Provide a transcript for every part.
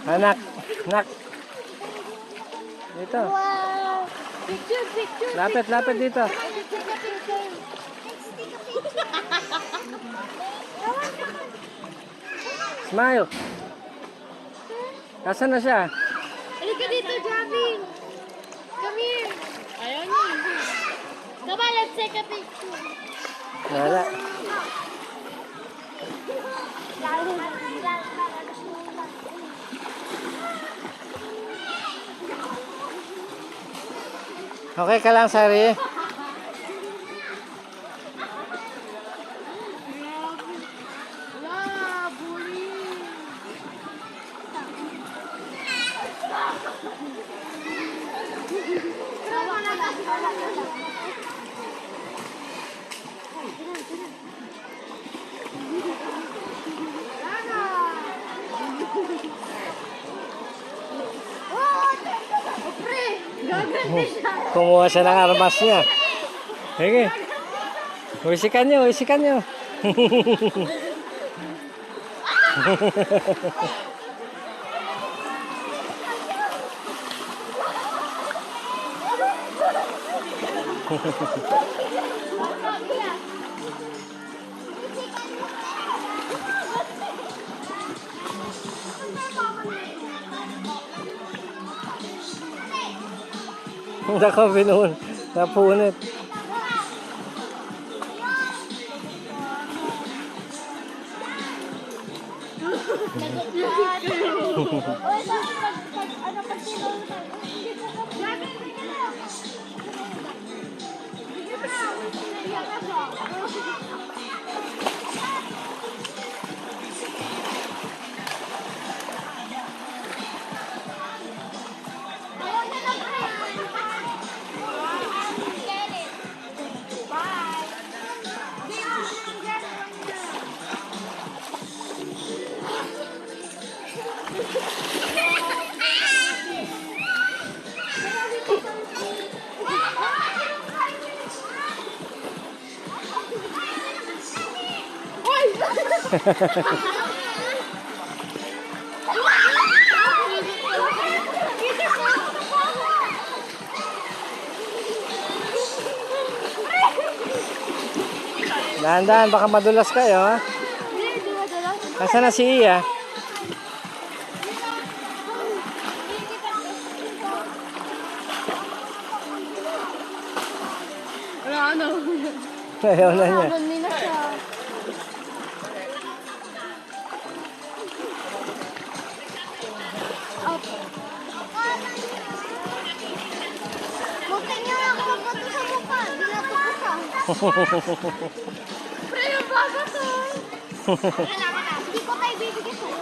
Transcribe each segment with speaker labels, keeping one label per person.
Speaker 1: Anak, nak. Dito.
Speaker 2: Wow! Picture, picture.
Speaker 1: Lapit, lapit dito. Smile. Nasaan na siya?
Speaker 2: Halika dito, Javin. Come here. Ayaw niya. Come on, let's take a picture.
Speaker 1: Wala. Okay ka lang, Sari?
Speaker 2: Wow, bully.
Speaker 1: Kumuha siya ng armas niya. Sige. Wisikan niyo, wisikan niyo. Nako, napunit. Dahan-dahan, baka madulas kayo, ha? Nasaan na si Iya? Ayaw na niya.
Speaker 2: Bukin niyo ako mapato sa mukha. Binato ko sa. Pre, yung bago to. Wala ka na. Hindi ko tayo bibigyan sa'yo.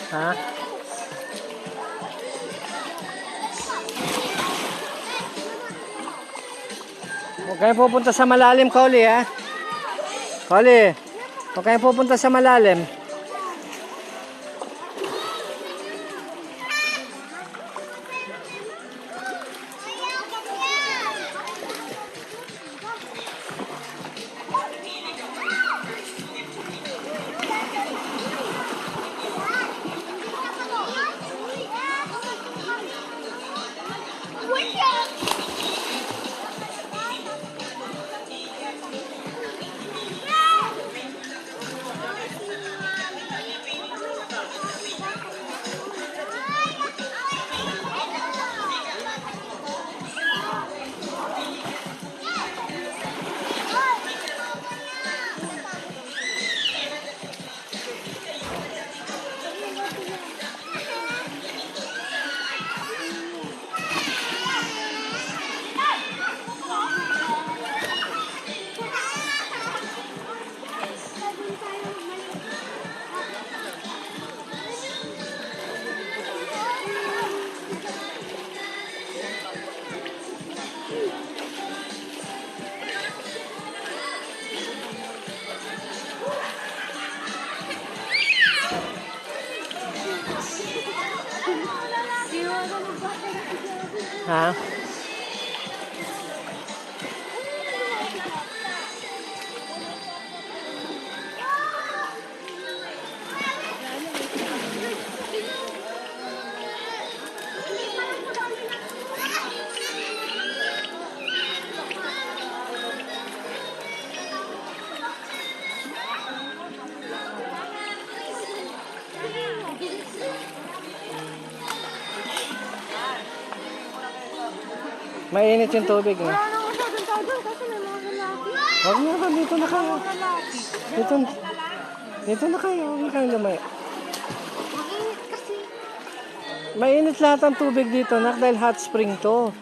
Speaker 1: Ha? Huwag kayo pupunta sa malalim, Kauli, ha? Kauli, huwag kayo pupunta sa malalim. Ha? Mainit yung tubig. Eh.
Speaker 2: Wala na masyadong tao doon kasi may mga lalaki.
Speaker 1: Huwag na ba, dito na kayo.
Speaker 2: Lalaki.
Speaker 1: Dito na kayo, huwag kayong lumay.
Speaker 2: Mainit kasi.
Speaker 1: Mainit lahat ang tubig dito, nak, dahil hot spring to.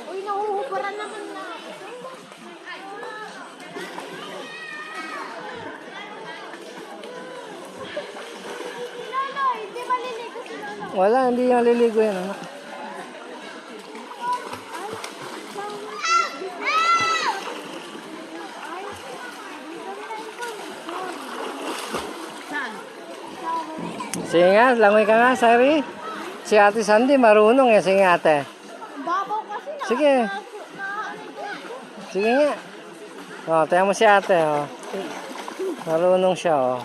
Speaker 2: Uy, nahuhubaran naman na. Lolo, hindi maliligo si Lolo.
Speaker 1: Wala, hindi yung liligo yan, anak. Sige nga, langoy ka nga, Sari. Si Ate Sandy marunong eh, sige nga, ate.
Speaker 2: Babaw kasi na.
Speaker 1: Sige. Sige nga. O, tingnan mo si ate, o. Marunong siya, o.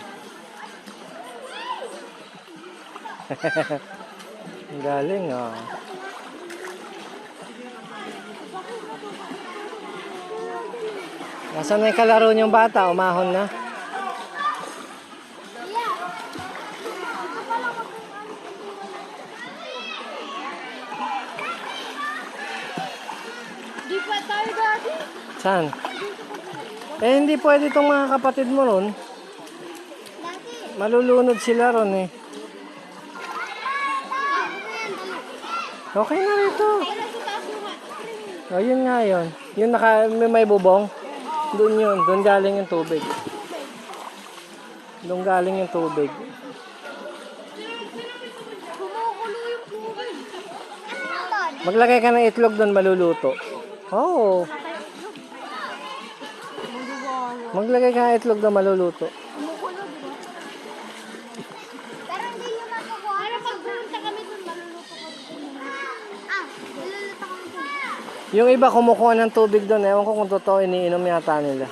Speaker 1: Ang galing, o. Nasaan na yung kalaro niyong bata? Umahon na.
Speaker 2: Di pa tayo dati.
Speaker 1: Saan? Eh, hindi pwede itong mga kapatid mo ron.
Speaker 2: Dati.
Speaker 1: Malulunod sila ron, eh. Okay na rito.
Speaker 2: Wala sa taas yung hot spring.
Speaker 1: O, yun nga yun. Yung may bubong. Doon yun. Doon galing yung tubig. Doon galing yung tubig.
Speaker 2: Kumukulo yung tubig. Ano?
Speaker 1: Maglagay ka ng itlog doon, maluluto. Oo. Maglagay ka ng itlog doon, maluluto.
Speaker 2: Kumukulo, di ba? Pero hindi nyo makukuha. Pero pag pumunta kami dun, maluluto kami. Maluluto kami dun.
Speaker 1: Yung iba kumukuha ng tubig doon. Ewan ko kung totoo, iniinom yata nila.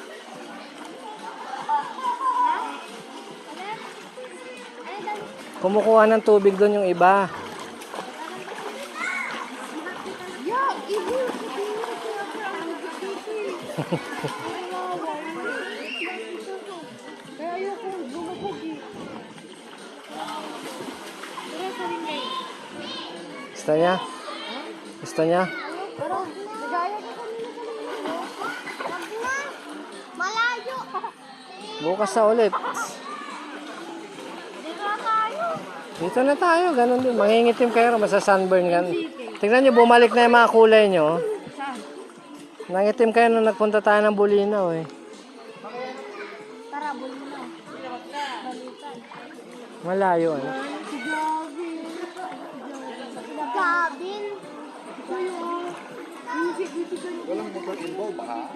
Speaker 1: Kumukuha ng tubig doon yung iba.
Speaker 2: Yeah, ibu. Kaya ayoko bumabog eh. Pero sa rin kayo.
Speaker 1: Gusto niya? Gusto niya?
Speaker 2: Pero nagaya ka kanina kanina. Wag na. Malayo.
Speaker 1: Bukas na ulit.
Speaker 2: Dito na tayo.
Speaker 1: Dito na tayo, ganun din. Mangingitim kayo, masa-sunburn ka. Tingnan nyo, bumalik na yung mga kulay nyo. Nangitim kayo nung nagpunta tayo ng Bulinaw eh.
Speaker 2: Tara, buli na. Balitan.
Speaker 1: Malayo ano.
Speaker 2: Si Gavin. Gavin.
Speaker 3: Walang motor involved, ha?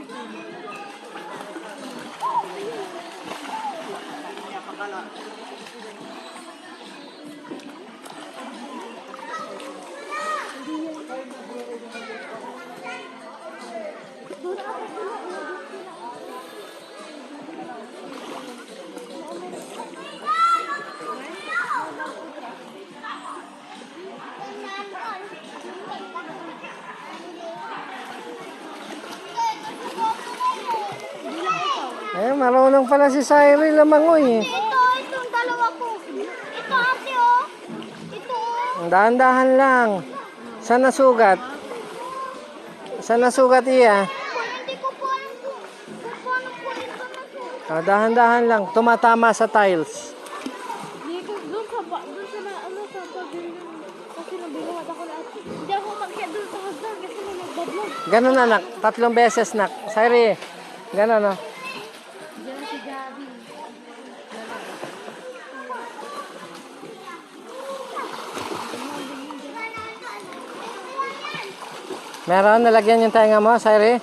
Speaker 1: Eh, marunong pala si Cyril Lamangoy eh.
Speaker 2: Ito, itong dalawa ko. Ito ate oh.
Speaker 1: Dahan-dahan lang. Saan nasugat? Saan nasugat iya?
Speaker 2: Hindi ko po alam kung paano po ito nasuot.
Speaker 1: Dahan-dahan lang. Tumatama sa tiles.
Speaker 4: Hindi ko doon sa sa pagbilang kasi nabilahat ako lahat. Hindi ako makyat doon sa hagdan kasi may nagbablog.
Speaker 1: Ganun anak. 3 beses nak. Sairi. Ganun no.
Speaker 4: Diyan si Gabi.
Speaker 1: Meron nalagyan yung tenga mo, Sairi?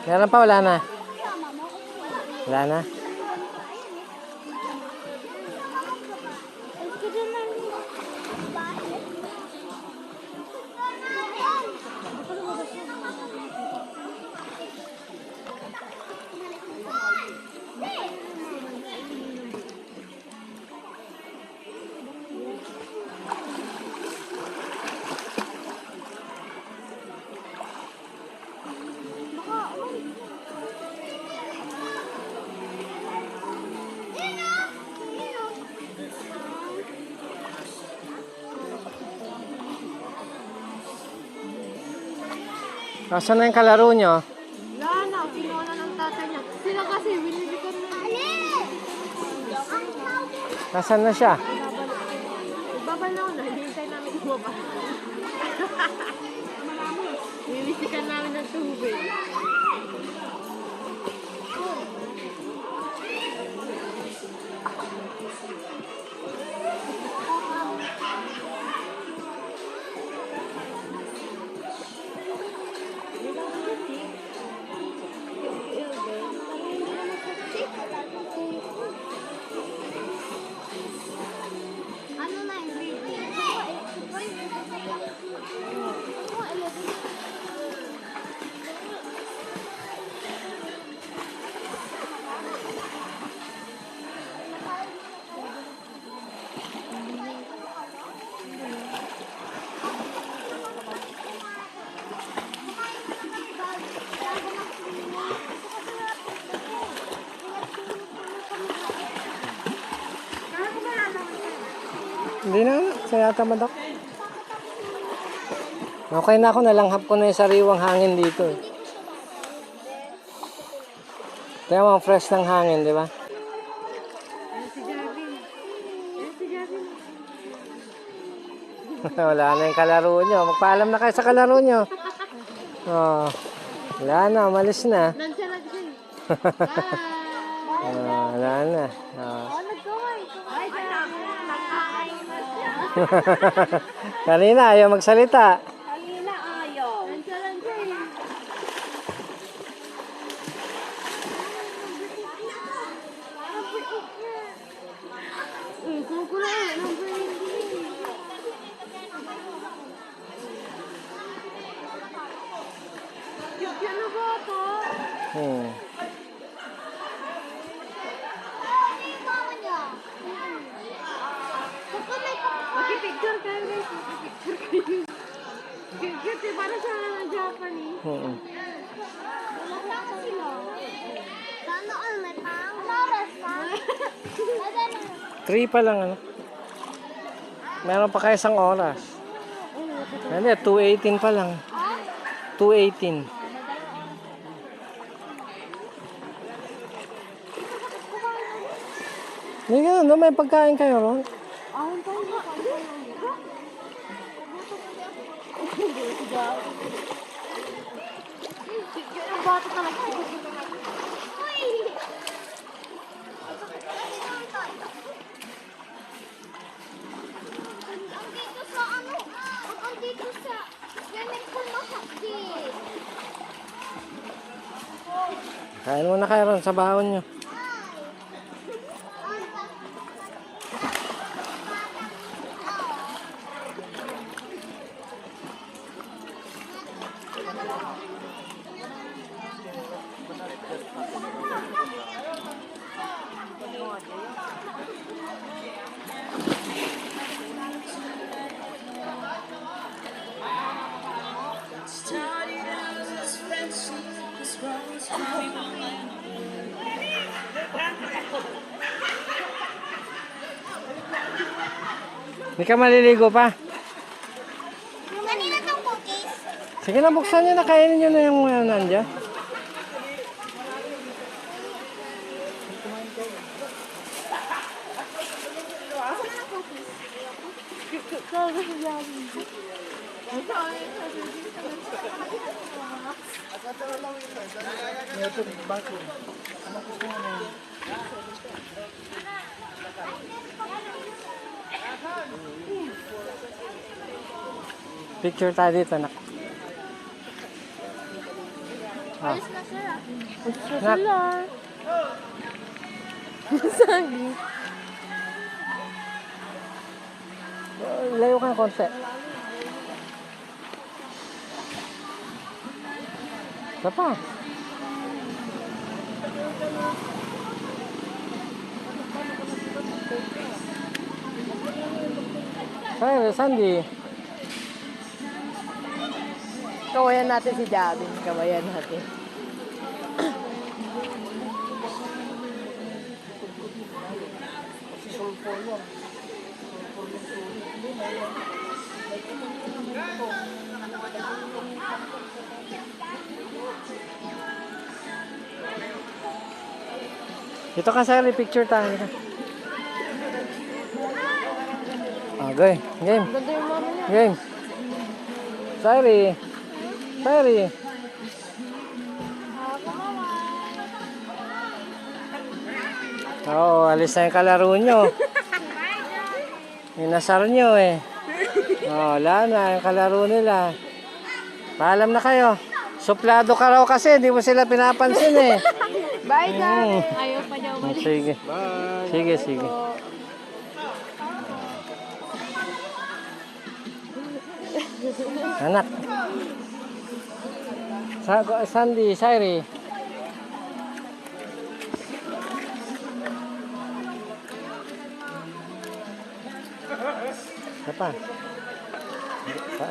Speaker 1: Meron pa, wala na. Wala na. Nasaan na yung kalaro nyo?
Speaker 4: Wala na, kinuha na ng tatay niya. Sila kasi, binibigyan na.
Speaker 1: Nasaan na siya?
Speaker 4: Babalaw na, hintay namin bumaba. Bibisikan namin ng tubig.
Speaker 2: Ano na yung reading?
Speaker 1: Hindi na, saya tamad ako. Okay na ako, nalanghap ko na yung sariwang hangin dito. Eh. Kaya mga fresh ng hangin, di ba?
Speaker 4: Si Gabi. Si Gabi.
Speaker 1: Wala na yung kalaro nyo. Magpaalam na kayo sa kalaro nyo. Oh, wala na, umalis na.
Speaker 4: Nandiyan lang siya.
Speaker 1: Wala na. Oh.
Speaker 4: Nagkaway. Ay, nagkakain na siya.
Speaker 1: Kanina, ayaw magsalita.
Speaker 4: Kanina ayaw. Nandiyan lang siya. Kukulaan ang brandy. Cute na ba ito?
Speaker 1: Hmm.
Speaker 2: Ano yung mama niya?
Speaker 4: Makipicture kayo guys. Makipicture kayo. Cute eh. Para sa Japanese.
Speaker 1: Hmm.
Speaker 2: Nasaan sila? Sana all may pang? Oras pa?
Speaker 1: 3 pa lang, ano? Meron pa kayo isang oras. Hindi, 2:18 pa lang. 2:18. Hindi nga, no, may pagkain kayo, ron.
Speaker 4: Ahon tayo. Ang bata talaga.
Speaker 2: Andito sa ano? Andito sa swimming pool makakit.
Speaker 1: Kain muna kayo ron sa baon nyo. Hindi ka maliligo pa. Sige na, buksan nyo na. Kainin nyo na yung nandiyan. Picture tayo dito, nak. Ah.
Speaker 4: Alis na sila.
Speaker 1: Nak.
Speaker 4: Sagi.
Speaker 1: Layo ka ng konti. Isa pa. Ay, Sandy.
Speaker 4: Kawayan natin si Javin. Kawayan natin.
Speaker 1: Dito ka sa picture tayo. Okay, game.
Speaker 4: Ganda yung mama niya.
Speaker 1: Game. Sorry. Sorry. Oo, alis na yung kalaro nyo. Inasar nyo eh. Oo, wala na yung kalaro nila. Paalam na kayo. Suplado ka raw kasi, hindi mo sila pinapansin eh.
Speaker 4: Bye, Javin. Ayaw pa niya umalis.
Speaker 1: Sige. Sige, sige. Anak. Sandy, Sairi. Apa?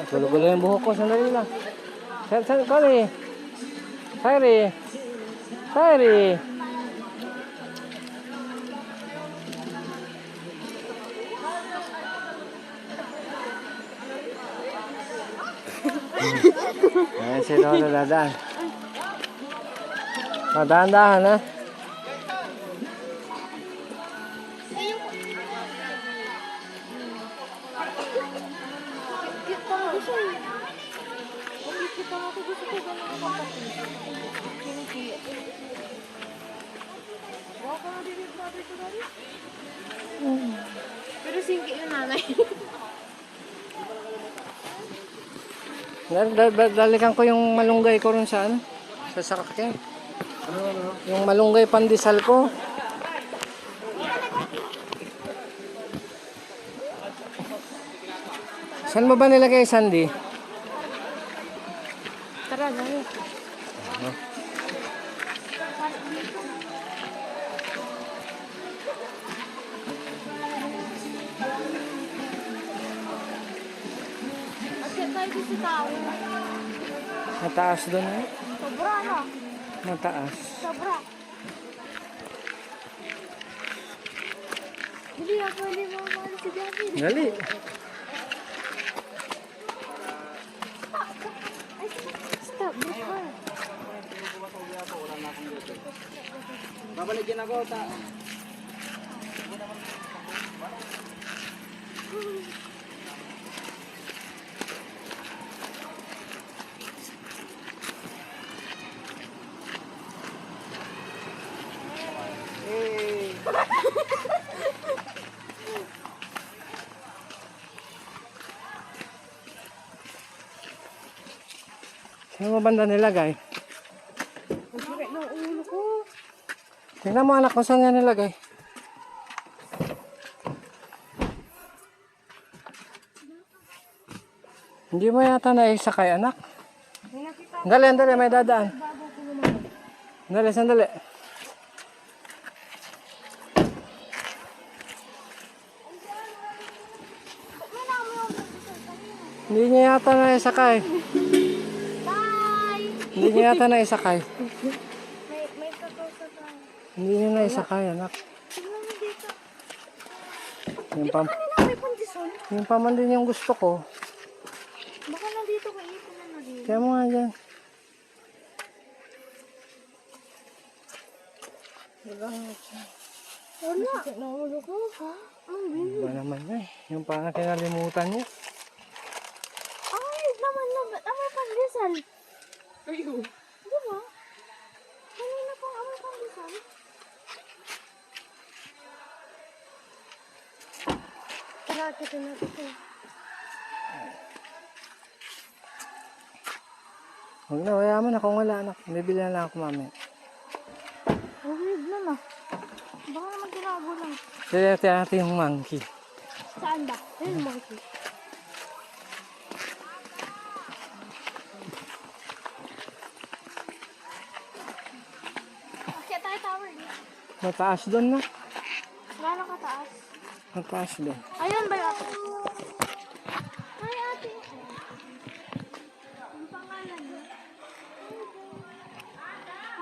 Speaker 1: Gulo-gulo yung buhok ko. Sandali lang. Sairi. Sairi. Sairi. Ayan si Lolo dadaan. Dahan-dahan ha.
Speaker 4: Cute pa nga siya eh. Cute pa nga ito. Gusto ko ba mga kapatid? Kinikiyat. Wow ka na din yung brother ko dali. Pero singki yung nanay.
Speaker 1: Dalikan ko yung malunggay ko rin sa ano? Sa sakakyan. Yung malunggay pandesal ko. Saan mo ba nilagay, Sandy?
Speaker 4: Tara, dali. Akyat tayo sa tao.
Speaker 1: Mataas doon eh.
Speaker 4: Sobra na.
Speaker 1: Mataas.
Speaker 4: Sobra. Hindi na pwede mo mahal si Javin.
Speaker 1: Dali.
Speaker 4: Stop, before.
Speaker 3: Babalikin ako, ta.
Speaker 1: Saan mo banda nilagay?
Speaker 4: Masira ng ulo ko.
Speaker 1: Tingnan mo anak kung saan niya nilagay. Hindi mo yata naisakay anak. Dali, dali, may dadaan. Dali, sandali. Hindi niya yata naisakay.
Speaker 2: Bye!
Speaker 1: Hindi niya yata naisakay.
Speaker 2: May kakao sa tayo.
Speaker 1: Hindi niya naisakay anak.
Speaker 2: Tignan mo dito.
Speaker 1: Yung pam
Speaker 2: Kanina may pandesal.
Speaker 1: yung paman din yung gusto ko.
Speaker 2: Baka nandito ka ipon na nandito.
Speaker 1: Kaya mo nga dyan.
Speaker 4: Wala. Naulo ko. Ha?
Speaker 1: Ba naman eh. Yung parang kinalimutan niya.
Speaker 4: Ay, naman naman. Amoy pandesal.
Speaker 5: Ayo.
Speaker 4: Di ba? Kanina pang amoy pandesal. Tara, kita natin ito.
Speaker 1: Huwag na, wala mo na kung wala anak. Bibili na lang ako mamaya.
Speaker 4: Weird na na. Baka naman tinago lang.
Speaker 1: Tignan natin yung monkey.
Speaker 4: Saan ba? Ayun, monkey. Akit tayo tower dito.
Speaker 1: Mataas doon na.
Speaker 4: Gano'ng kataas?
Speaker 1: Mataas doon.
Speaker 4: Ayun ba yung ate? Ay, ate. Ang pangalan niya?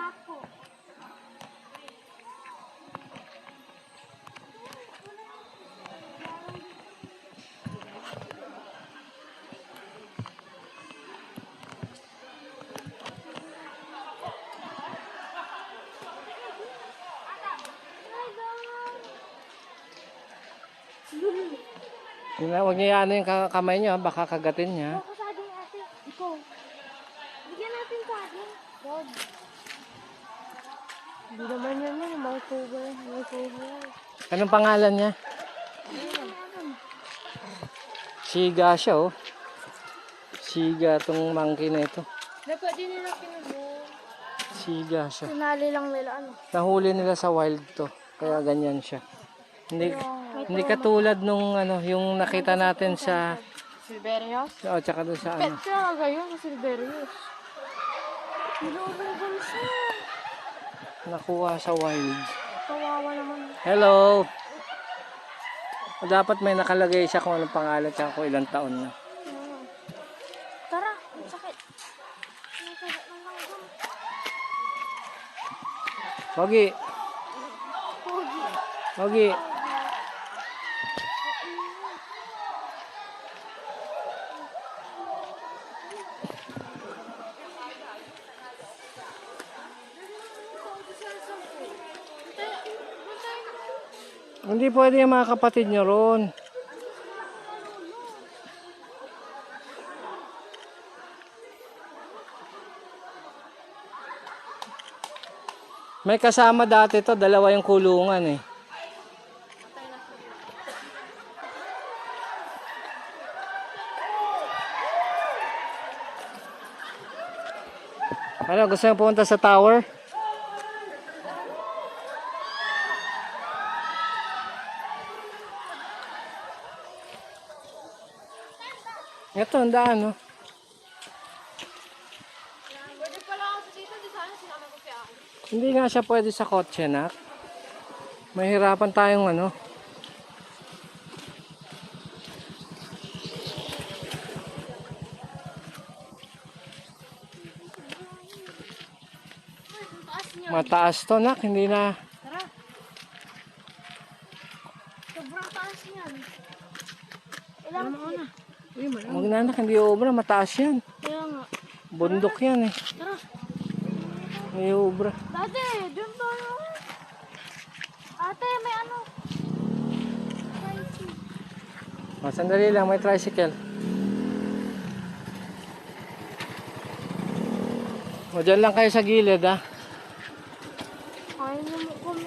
Speaker 4: Papo.
Speaker 1: Huwag niya ano yung kamay niya, baka kagatin niya.
Speaker 4: Ako sa ating ate. Ikaw. Bigyan natin sa atin. God. Hindi naman yan yan. Mga cover. Mga cover.
Speaker 1: Anong pangalan niya? Siga siya oh. Siga tong monkey na ito.
Speaker 4: Dapat din nila kinubo.
Speaker 1: Siga siya.
Speaker 4: Sinali lang nila ano.
Speaker 1: Nahuli nila sa wild to. Kaya ganyan siya. Hindi katulad nung ano, yung nakita natin sa
Speaker 5: Silverios?
Speaker 1: tsaka doon sa ano.
Speaker 4: Pet siya ngayon sa Silverius. Nilulunggan siya.
Speaker 1: Nakuha sa wild.
Speaker 4: Kawawa naman.
Speaker 1: Hello. Dapat may nakalagay siya kung anong pangalan tsaka kung ilang taon na.
Speaker 4: Tara, ang sakit. Ang sakit ng langgam.
Speaker 1: Pogi. Pogi. Hindi pwede yung mga kapatid nyo ron. May kasama dati to, dalawa yung kulungan eh. Ano, gusto nyo pumunta sa tower? Ito, ang daan, no?
Speaker 5: Pwede pala ako dito. Di sana sinama ko si Aki.
Speaker 1: Hindi nga siya pwede sa kotse, nak. Mahirapan tayong ano. Mataas to, nak. Hindi na.
Speaker 4: Tara. Sobrang taas niyan. Ilang feet?
Speaker 1: Huwag na, nak. Hindi obra. Mataas yan.
Speaker 4: Kaya nga.
Speaker 1: Bundok yan eh.
Speaker 4: Tara.
Speaker 1: May obra.
Speaker 4: Dati, dun tayo. Ate, may ano.
Speaker 1: Sandali lang. May tricycle. O, dyan lang kayo sa gilid, ha.
Speaker 4: Ayaw niya mo kami.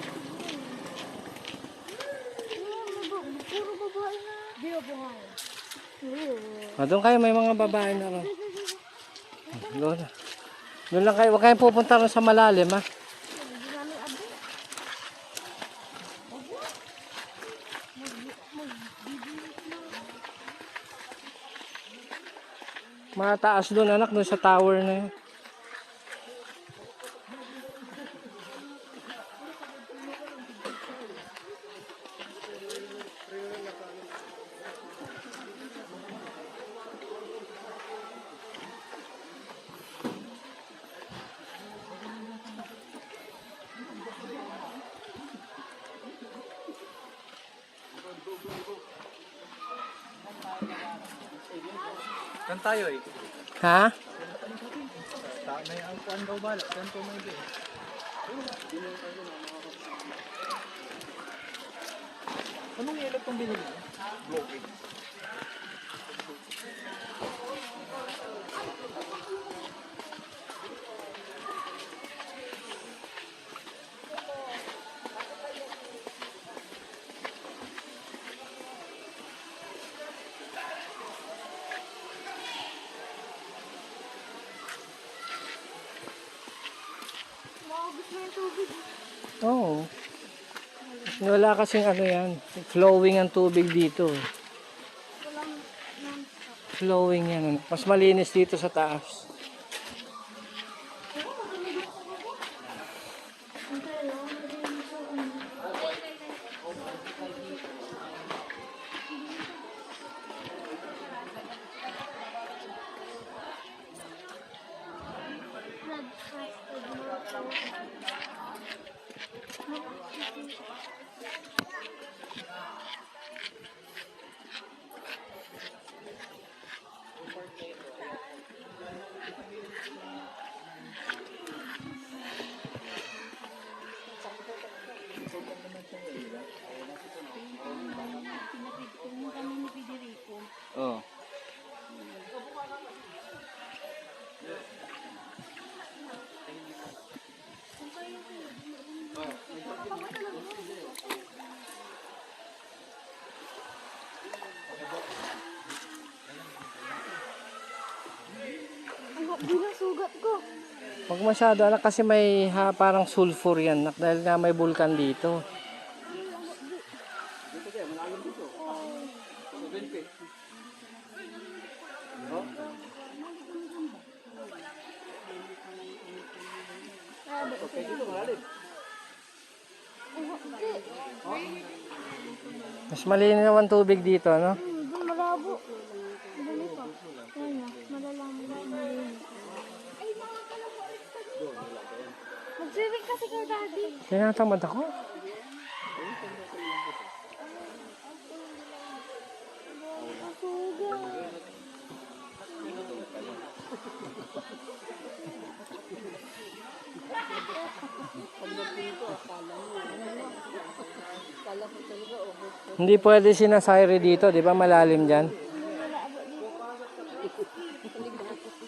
Speaker 4: Puro babae na. Di ba buhay?
Speaker 1: Doon kayo, may mga babae na ron. Doon. Doon lang kayo, huwag kayong pupunta ron sa malalim, ha.
Speaker 4: Hindi namin abot.
Speaker 1: Mataas doon, anak, doon sa tower na yun.
Speaker 3: Saan tayo eh?
Speaker 1: Ha?
Speaker 3: May ang kuan daw balak. Saan po may day? Anong yellow pang binili mo? Bloke.
Speaker 4: Maubos na yung tubig.
Speaker 1: Oo. Wala kasing ano yan. Flowing ang tubig dito.
Speaker 4: Walang non-stop.
Speaker 1: Flowing yan. Mas malinis dito sa taas.
Speaker 3: Oo.
Speaker 4: Bilang sugat ko.
Speaker 1: Huwag masyado anak kasi may parang sulfur yan nak, dahil nga may bulkan dito. Mas malinis naman tubig dito, no?
Speaker 4: Doon malabo. Ganito. Ayun na. Malalaman na malinis. Mag-swimming kasi kayo daddy.
Speaker 1: Tinatamad ako.
Speaker 4: Masugat.
Speaker 1: Hindi pwede sinasayri dito, di ba? Malalim dyan.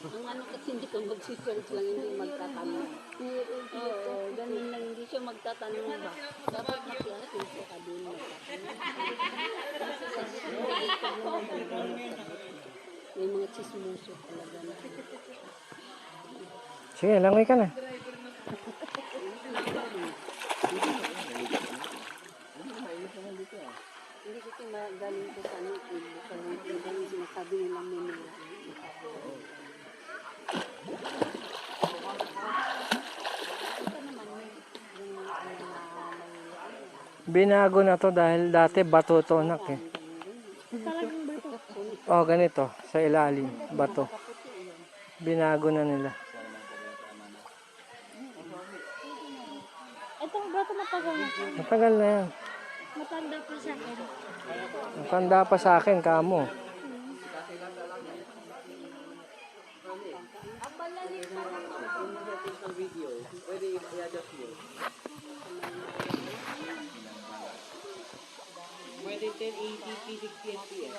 Speaker 6: Ang ano kasi hindi ka magsisearch lang, hindi magtatanong. Oo, ganun lang, hindi siya magtatanong ba? Dapat mag-search ka din magtatanong. May mga chismoso talaga na.
Speaker 1: Sige, langoy ka na.
Speaker 6: Hindi kasi magaling ko sa ano, yung sinasabi nilang may mga.
Speaker 1: Binago na to dahil dati bato to nak eh.
Speaker 4: Talagang bato.
Speaker 1: Oh, ganito. Sa ilalim. Bato. Binago na nila.
Speaker 4: Itong bato matagal na siya.
Speaker 1: Matagal na yan.
Speaker 4: Matanda pa sa akin.
Speaker 1: Matanda pa sa akin, kamo.
Speaker 6: Pwede 1080p, 60 fps.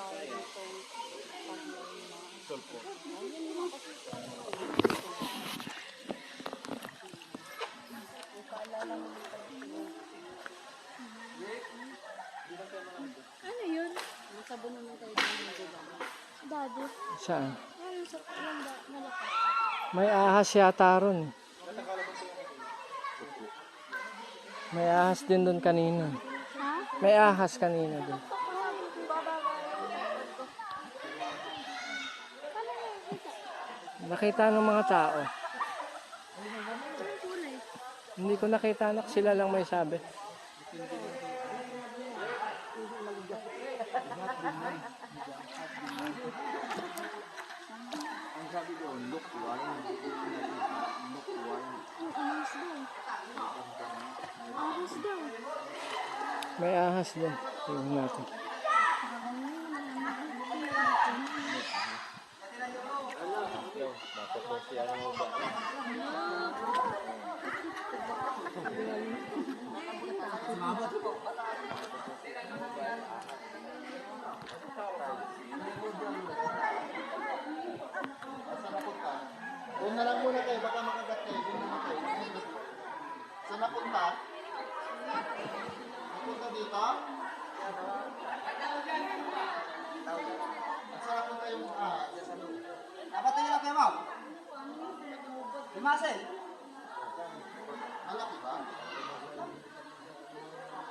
Speaker 4: Ano yun?
Speaker 6: Masabon naman tayo ng diba?
Speaker 4: Daddy.
Speaker 1: Saan?
Speaker 4: Ano sa malaki?
Speaker 1: May ahas yata ron. May ahas din doon kanina.
Speaker 4: Ha?
Speaker 1: May ahas kanina din. Nakita ng mga tao. Hindi ko nakita anak, sila lang may sabi.
Speaker 3: Ang sabi doon, look wine. Look wine.
Speaker 4: Ahas daw. Ahas daw.
Speaker 1: May ahas din. Tingnan natin.
Speaker 3: Doon na lang muna kayo, baka makagat kayo. Doon na kayo. Saan napunta? Napunta dito? At saan napunta yung dapat tingin lang kayo, ma'am. Limasin. Malaki ba?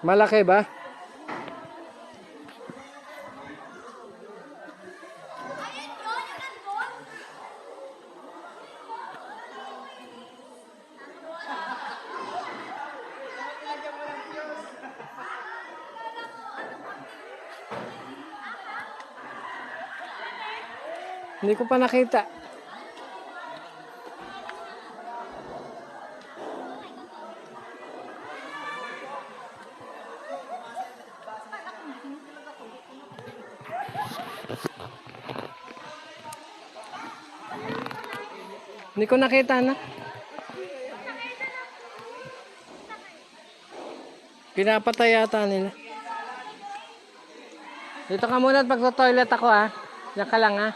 Speaker 1: Malaki ba? Hindi ko pa nakita. Hindi ko nakita na. Pinapatay yata nila. Dito ka muna at magto-toilet ako ah. Diyan ka lang ah.